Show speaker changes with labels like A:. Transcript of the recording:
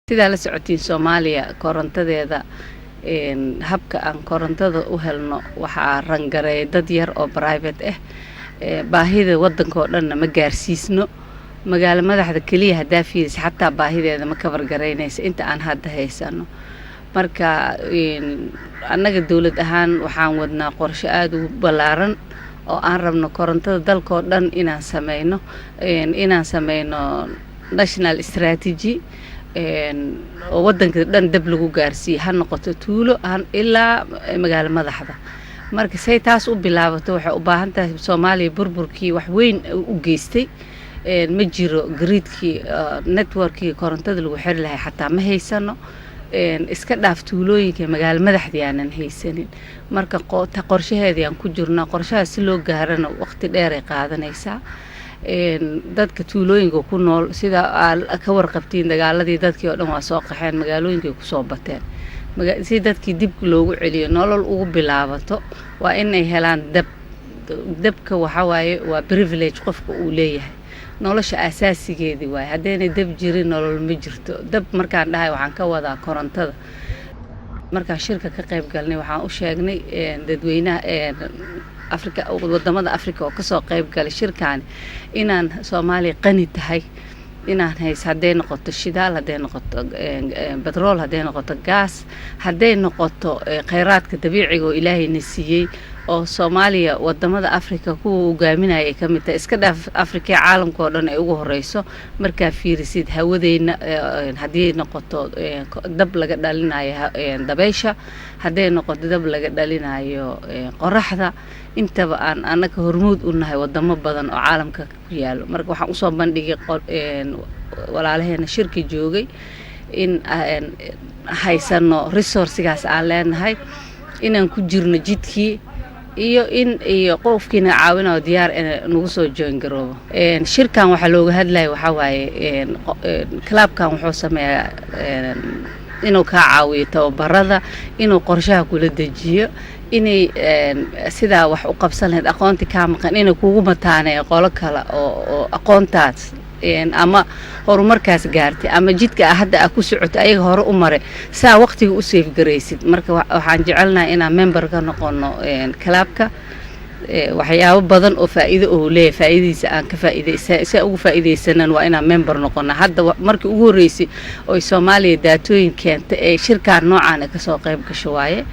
A: sida la socotiin Soomaaliya korontadeeda habka aan korontada u helno waxa rangaray dad yar oo private baahida wadanka oo dhan ma gaarsiisno magaalo madaxda kaliya hadaa fiiris xataa baahideeda ma ka wargaraynaysa inta aan hadda haysano marka annaga dawlad ahaan waxaan wadnaa qorshe aad u balaaran oo aan rabno korontada dalka oo dhan inaan sameeyno national strategy oo wadanka dhan dab lagu gaarsiyo ha noqoto tuulo ilaa magaalo madaxda marka say taas u bilaabato waxa u baahan tahay Soomaaliya burburkii wax weyn u geystay ma jiro gridkii networkii korontada lagu xir lahay xataa ma haysano iska dhaaf tuulooyinka magaalo madaxda aanan haysanin marka qorshaheedii aan ku jirnaa qorshaha si loo gaarana waqti dheer ay qaadanaysaa dadka tuulooyinka ku nool sida ka warqabtiin dagaaladii dadkii oo dhan waa soo qaxeen magaalooyinka ku soo bateen si dadkii dib loogu celiyo nolol ugu bilaabato waa inay helaan dabka waxa waaye waa privilege qofka uu leeyahay nolosha asaasigeedii waaye haddii dab jirin nolol ma jirto dab markaan dhahay waxaan ka wadaa korontada markaan shirka ka qayb galnay waxaan u sheegnay dadweynaha Afrika wadamada Afrika oo ka soo qayb galay shirkaan inaan Soomaaliya qani tahay inaan haday noqoto shidaal haday noqoto petrol haday noqoto gas haday noqoto kheyraadka dabiiciga oo Ilaahayna siiyay oo Soomaaliya wadamada Afrika ku hogaaminaya ka mid tahay iska dhaaf Afrika caalamka oo dhan ay ugu horeyso marka fiirisid hawadeena hadii noqoto dab laga dhalinayo dabaysha haday noqoto dab laga dhalinayo qoraxda intaba aan anaka hormuud u nahay wadamo badan oo caalamka ku yaalo marka waxaan u soo bandhigay walaalaheena shirki joogay in haysano resources aan leenahay inaan ku jirno jidkii iyo qofkiina caawinayo diyaar nagu soo join garoobo shirkan waxa looga hadlay waxa waaye clubkan wuxuu sameeyaa inuu ka caawiyo tababarada inuu qorshaha kula dejiyo inay sida wax u qabsan lahayd aqoonti ka maqan inay kugu mataanay qolo kale oo aqoontaas ama horumarkaas gaartay ama jidka hadda ku socoto ayaga hore u maray saa waqtiga u save gareysid marka waxaan jecelnahay inaan member ka noqono clubka waxyaabo badan oo faa'iido oo leeyahay faa'iidadiisa aan ka faa'iideysan ugu faa'iideysanan waa inaan member noqono hadda markii ugu horeysay oo Soomaaliya daatooyin keentay ee shirkaan noocan ka soo qayb gasho waaye